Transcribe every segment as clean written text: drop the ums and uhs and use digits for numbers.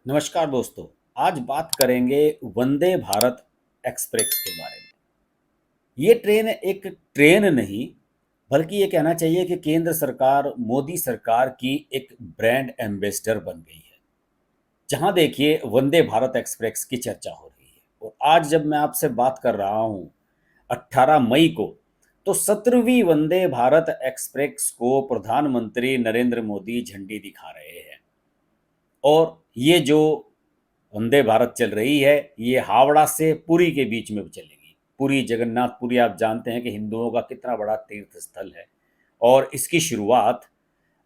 नमस्कार दोस्तों। आज बात करेंगे वंदे भारत एक्सप्रेस के बारे में। ये ट्रेन एक ट्रेन नहीं, बल्कि ये कहना चाहिए कि केंद्र सरकार, मोदी सरकार की एक ब्रांड एम्बेसडर बन गई है। जहां देखिए वंदे भारत एक्सप्रेस की चर्चा हो रही है। और आज जब मैं आपसे बात कर रहा हूं 18 मई को, तो 17वीं वंदे भारत एक्सप्रेस को प्रधानमंत्री नरेंद्र मोदी झंडी दिखा रहे हैं। और ये जो वंदे भारत चल रही है, ये हावड़ा से पुरी के बीच में चलेगी। पुरी, जगन्नाथपुरी, आप जानते हैं कि हिंदुओं का कितना बड़ा तीर्थ स्थल है। और इसकी शुरुआत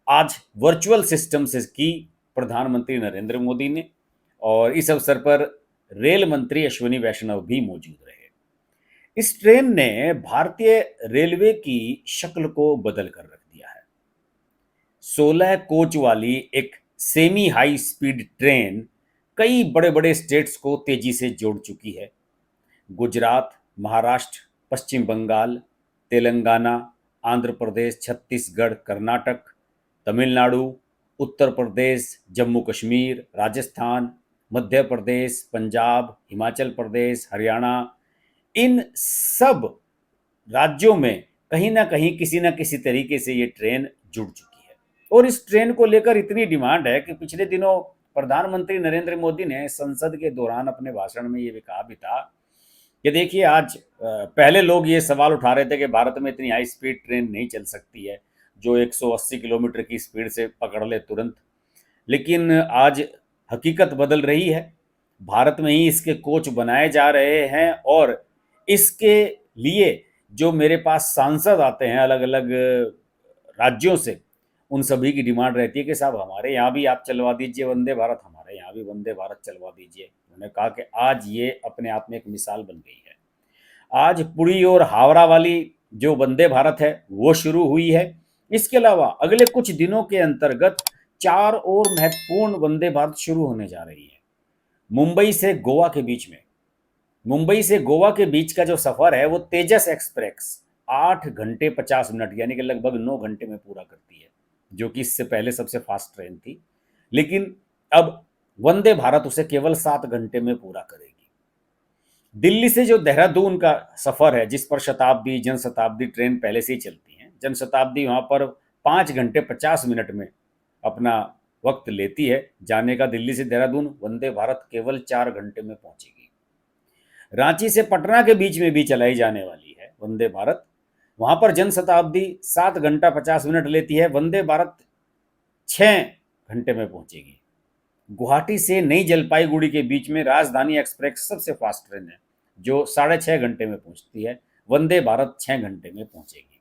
आज वर्चुअल सिस्टम से की प्रधानमंत्री नरेंद्र मोदी ने। और इस अवसर पर रेल मंत्री अश्विनी वैष्णव भी मौजूद रहे। इस ट्रेन ने भारतीय रेलवे की शक्ल को बदल कर रख दिया है। 16 कोच वाली एक सेमी हाई स्पीड ट्रेन कई बड़े बड़े स्टेट्स को तेजी से जोड़ चुकी है। गुजरात, महाराष्ट्र, पश्चिम बंगाल, तेलंगाना, आंध्र प्रदेश, छत्तीसगढ़, कर्नाटक, तमिलनाडु, उत्तर प्रदेश, जम्मू कश्मीर, राजस्थान, मध्य प्रदेश, पंजाब, हिमाचल प्रदेश, हरियाणा, इन सब राज्यों में कहीं ना कहीं किसी ना किसी तरीके से ये ट्रेन जुड़ चुकी है। और इस ट्रेन को लेकर इतनी डिमांड है कि पिछले दिनों प्रधानमंत्री नरेंद्र मोदी ने संसद के दौरान अपने भाषण में ये भी कहा भी था कि देखिए आज पहले लोग ये सवाल उठा रहे थे कि भारत में इतनी हाई स्पीड ट्रेन नहीं चल सकती है जो 180 किलोमीटर की स्पीड से पकड़ ले तुरंत। लेकिन आज हकीकत बदल रही है। भारत में ही इसके कोच बनाए जा रहे हैं। और इसके लिए जो मेरे पास सांसद आते हैं अलग अलग राज्यों से, उन सभी की डिमांड रहती है कि साहब हमारे यहाँ भी आप चलवा दीजिए वंदे भारत, हमारे यहाँ भी वंदे भारत चलवा दीजिए। उन्होंने कहा कि आज ये अपने आप में एक मिसाल बन गई है। आज पुरी और हावड़ा वाली जो वंदे भारत है वो शुरू हुई है। इसके अलावा अगले कुछ दिनों के अंतर्गत 4 और महत्वपूर्ण वंदे भारत शुरू होने जा रही है। मुंबई से गोवा के बीच में, मुंबई से गोवा के बीच का जो सफर है वो तेजस एक्सप्रेस 8 घंटे 50 मिनट यानी कि लगभग 9 घंटे में पूरा करती है, जो कि इससे पहले सबसे फास्ट ट्रेन थी। लेकिन अब वंदे भारत उसे केवल 7 घंटे में पूरा करेगी। दिल्ली से जो देहरादून का सफर है, जिस पर शताब्दी, जनशताब्दी ट्रेन पहले से ही चलती है, जनशताब्दी वहां पर 5 घंटे 50 मिनट में अपना वक्त लेती है जाने का दिल्ली से देहरादून। वंदे भारत केवल 4 घंटे में पहुंचेगी। रांची से पटना के बीच में भी चलाई जाने वाली है वंदे भारत। वहां पर जनशताब्दी 7 घंटा 50 मिनट लेती है, वंदे भारत 6 घंटे में पहुंचेगी। गुवाहाटी से नई जलपाईगुड़ी के बीच में राजधानी एक्सप्रेस सबसे फास्ट ट्रेन है जो 6.5 घंटे में पहुंचती है। वंदे भारत 6 घंटे में पहुंचेगी।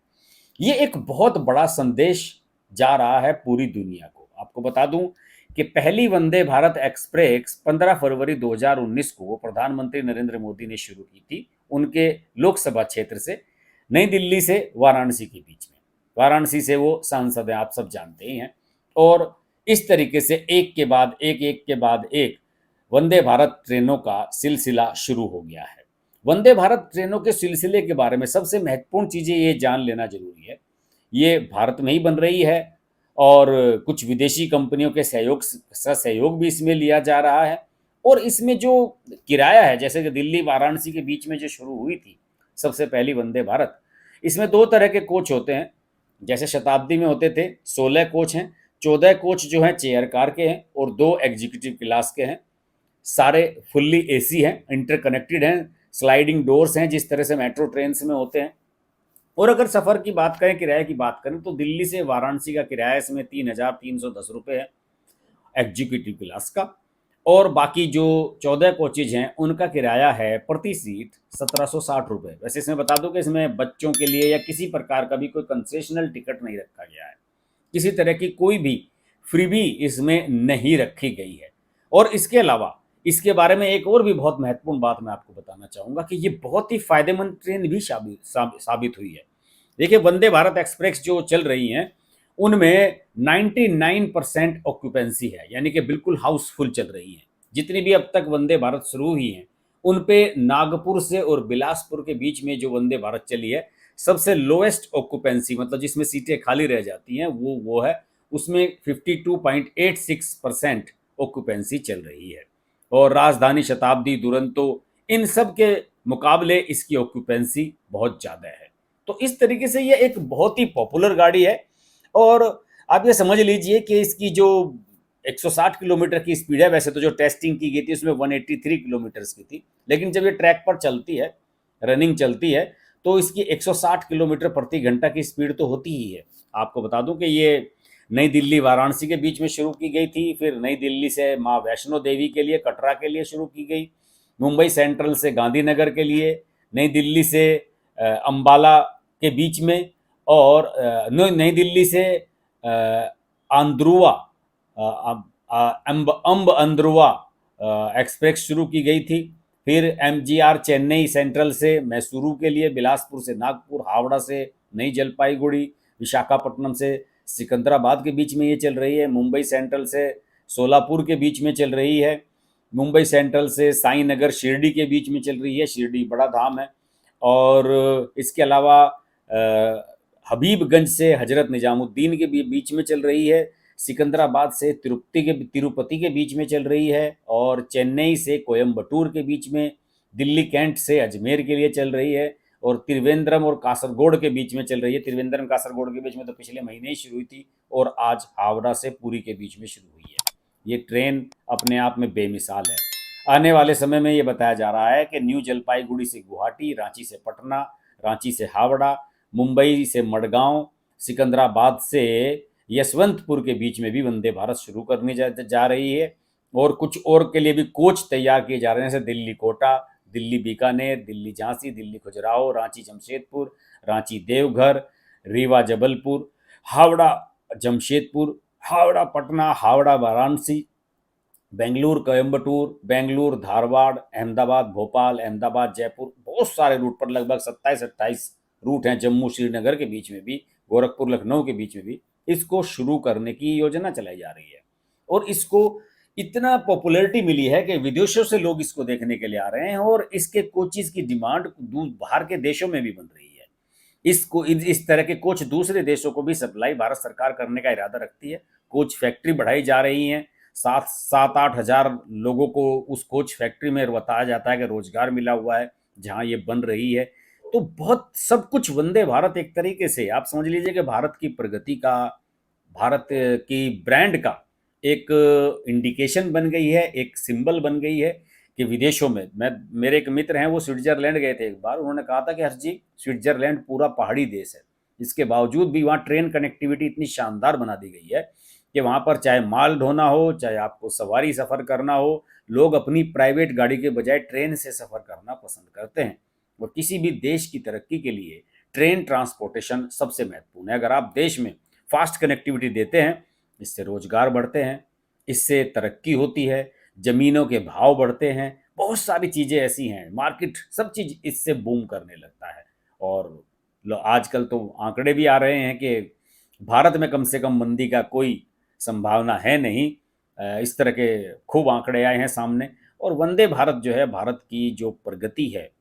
ये एक बहुत बड़ा संदेश जा रहा है पूरी दुनिया को। आपको बता दूं कि पहली वंदे भारत एक्सप्रेस 15 फरवरी 2019 को प्रधानमंत्री नरेंद्र मोदी ने शुरू की थी उनके लोकसभा क्षेत्र से, नई दिल्ली से वाराणसी के बीच में। वाराणसी से वो सांसद हैं, आप सब जानते ही हैं। और इस तरीके से एक के बाद एक, एक के बाद एक वंदे भारत ट्रेनों का सिलसिला शुरू हो गया है। वंदे भारत ट्रेनों के सिलसिले के बारे में सबसे महत्वपूर्ण चीज़ें ये जान लेना जरूरी है। ये भारत में ही बन रही है और कुछ विदेशी कंपनियों के सहयोग भी इसमें लिया जा रहा है। और इसमें जो किराया है, जैसे कि दिल्ली वाराणसी के बीच में जो शुरू हुई थी सबसे पहली वंदे भारत, इसमें 2 तरह के कोच होते हैं। जैसे शताब्दी में होते थे 16 कोच हैं, 14 कोच जो हैं चेयर कार के हैं और 2 एग्जीक्यूटिव क्लास के हैं। सारे फुल्ली एसी हैं, इंटरकनेक्टेड हैं, स्लाइडिंग डोर्स हैं जिस तरह से मेट्रो ट्रेन में होते हैं। और अगर सफ़र की बात करें, किराए की बात करें, तो दिल्ली से वाराणसी का किराया इसमें 3,310 रुपये है एग्जीक्यूटिव क्लास का। और बाकी जो 14 कोचेज हैं उनका किराया है प्रति सीट 1,760 रुपये। वैसे इसमें बता दूं कि इसमें बच्चों के लिए या किसी प्रकार का भी कोई कंसेशनल टिकट नहीं रखा गया है। किसी तरह की कोई भी फ्रीबी इसमें नहीं रखी गई है। और इसके अलावा इसके बारे में एक और भी बहुत महत्वपूर्ण बात मैं आपको बताना चाहूँगा कि ये बहुत ही फायदेमंद ट्रेन भी साबित हुई है। देखिए वंदे भारत एक्सप्रेस जो चल रही हैं उनमें 99% ऑक्यूपेंसी है, यानी कि बिल्कुल हाउसफुल चल रही हैं। जितनी भी अब तक वंदे भारत शुरू हुई हैं उन पे नागपुर से और बिलासपुर के बीच में जो वंदे भारत चली है, सबसे लोएस्ट ऑक्यूपेंसी, मतलब जिसमें सीटें खाली रह जाती हैं, वो है उसमें 52.86% ऑक्यूपेंसी चल रही है। और राजधानी, शताब्दी, दुरंतो, इन सब के मुकाबले इसकी ऑक्यूपेंसी बहुत ज़्यादा है। तो इस तरीके से ये एक बहुत ही पॉपुलर गाड़ी है। और आप ये समझ लीजिए कि इसकी जो 160 किलोमीटर की स्पीड है, वैसे तो जो टेस्टिंग की गई थी उसमें 183 किलोमीटर की थी, लेकिन जब ये ट्रैक पर चलती है, रनिंग चलती है, तो इसकी 160 किलोमीटर प्रति घंटा की स्पीड तो होती ही है। आपको बता दूं कि ये नई दिल्ली वाराणसी के बीच में शुरू की गई थी, फिर नई दिल्ली से माँ वैष्णो देवी के लिए, कटरा के लिए शुरू की गई, मुंबई सेंट्रल से गांधीनगर के लिए, नई दिल्ली से अंबाला के बीच में, और नई दिल्ली से आंद्रुआ, अम्ब अंद्रुआ एक्सप्रेस शुरू की गई थी। फिर MGR चेन्नई सेंट्रल से मैसूरू के लिए, बिलासपुर से नागपुर, हावड़ा से नई जलपाईगुड़ी, विशाखापट्टनम से सिकंदराबाद के बीच में ये चल रही है, मुंबई सेंट्रल से सोलापुर के बीच में चल रही है, मुंबई सेंट्रल से साई नगर शिरडी के बीच में चल रही है, शिरडी बड़ा धाम है। और इसके अलावा हबीबगंज से हजरत निजामुद्दीन के बीच में चल रही है, सिकंदराबाद से तिरुपति के बीच में चल रही है, और चेन्नई से कोयम्बटूर के बीच में, दिल्ली कैंट से अजमेर के लिए चल रही है, और त्रिवेंद्रम और कासरगोड के बीच में चल रही है। त्रिवेंद्रम कासरगोड के बीच में तो पिछले महीने ही शुरू हुई थी, और आज हावड़ा से पुरी के बीच में शुरू हुई है। ये ट्रेन अपने आप में बेमिसाल है। आने वाले समय में ये बताया जा रहा है कि न्यू जलपाईगुड़ी से गुवाहाटी, रांची से पटना, रांची से हावड़ा, मुंबई से मडगांव, सिकंदराबाद से यशवंतपुर के बीच में भी वंदे भारत शुरू करने जा रही है। और कुछ और के लिए भी कोच तैयार किए जा रहे हैं, जैसे दिल्ली कोटा, दिल्ली बीकानेर, दिल्ली झांसी, दिल्ली खजुराहो, रांची जमशेदपुर, रांची देवघर, रीवा जबलपुर, हावड़ा जमशेदपुर, हावड़ा पटना, हावड़ा वाराणसी, बेंगलुरु कोयम्बटूर, बेंगलुरु धारवाड़, अहमदाबाद भोपाल, अहमदाबाद जयपुर, बहुत सारे रूट पर, लगभग 27-28 रूट हैं। जम्मू श्रीनगर के बीच में भी, गोरखपुर लखनऊ के बीच में भी इसको शुरू करने की योजना चलाई जा रही है। और इसको इतना पॉपुलैरिटी मिली है कि विदेशों से लोग इसको देखने के लिए आ रहे हैं, और इसके कोचेस की डिमांड बाहर के देशों में भी बन रही है। इसको इस तरह के कोच दूसरे देशों को भी सप्लाई भारत सरकार करने का इरादा रखती है। कोच फैक्ट्री बढ़ाई जा रही हैं, 7-8 हज़ार लोगों को उस कोच फैक्ट्री में बताया जाता है कि रोजगार मिला हुआ है जहां ये बन रही है। तो बहुत सब कुछ वंदे भारत एक तरीके से आप समझ लीजिए कि भारत की प्रगति का, भारत की ब्रांड का एक इंडिकेशन बन गई है, एक सिंबल बन गई है कि विदेशों में, मेरे एक मित्र हैं वो स्विट्जरलैंड गए थे एक बार, उन्होंने कहा था कि हर्ष जी, स्विट्जरलैंड पूरा पहाड़ी देश है, इसके बावजूद भी वहाँ ट्रेन कनेक्टिविटी इतनी शानदार बना दी गई है कि वहाँ पर चाहे माल ढोना हो, चाहे आपको सवारी सफ़र करना हो, लोग अपनी प्राइवेट गाड़ी के बजाय ट्रेन से सफ़र करना पसंद करते हैं। और किसी भी देश की तरक्की के लिए ट्रेन ट्रांसपोर्टेशन सबसे महत्वपूर्ण है। अगर आप देश में फास्ट कनेक्टिविटी देते हैं, इससे रोजगार बढ़ते हैं, इससे तरक्की होती है, ज़मीनों के भाव बढ़ते हैं, बहुत सारी चीज़ें ऐसी हैं, मार्केट सब चीज़ इससे बूम करने लगता है। और आजकल तो आंकड़े भी आ रहे हैं कि भारत में कम से कम मंदी का कोई संभावना है नहीं, इस तरह के खूब आंकड़े आए हैं सामने। और वंदे भारत जो है, भारत की जो प्रगति है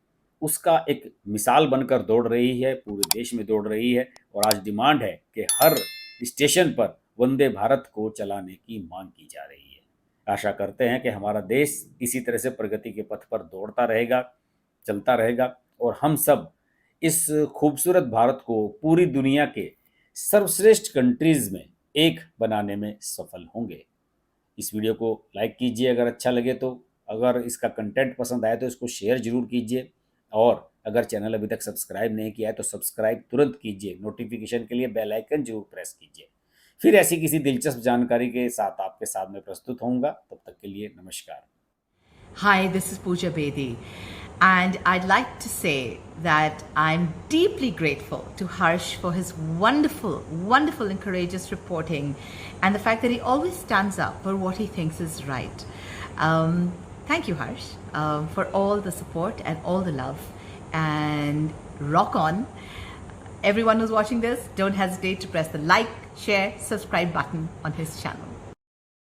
उसका एक मिसाल बनकर दौड़ रही है, पूरे देश में दौड़ रही है। और आज डिमांड है कि हर स्टेशन पर वंदे भारत को चलाने की मांग की जा रही है। आशा करते हैं कि हमारा देश इसी तरह से प्रगति के पथ पर दौड़ता रहेगा, चलता रहेगा, और हम सब इस खूबसूरत भारत को पूरी दुनिया के सर्वश्रेष्ठ कंट्रीज़ में एक बनाने में सफल होंगे। इस वीडियो को लाइक कीजिए अगर अच्छा लगे तो, अगर इसका कंटेंट पसंद आए तो इसको शेयर जरूर कीजिए, और अगर चैनल अभी तक सब्सक्राइब नहीं किया है तो सब्सक्राइब तुरंत कीजिए, नोटिफिकेशन के लिए बेल आइकन जरूर प्रेस कीजिए। फिर ऐसी किसी दिलचस्प जानकारी के साथ आपके साथ में प्रस्तुत होऊंगा, तब तक के लिए नमस्कार। Hi, this is Pooja Bedi, and I'd like to say that I'm deeply grateful to Harsh for his wonderful, wonderful and courageous reporting, and the fact that he always stands up for what he thinks is right. Thank you, Harsh, for all the support and all the love, and rock on. Everyone who's watching this, don't hesitate to press the like, share, subscribe button on his channel.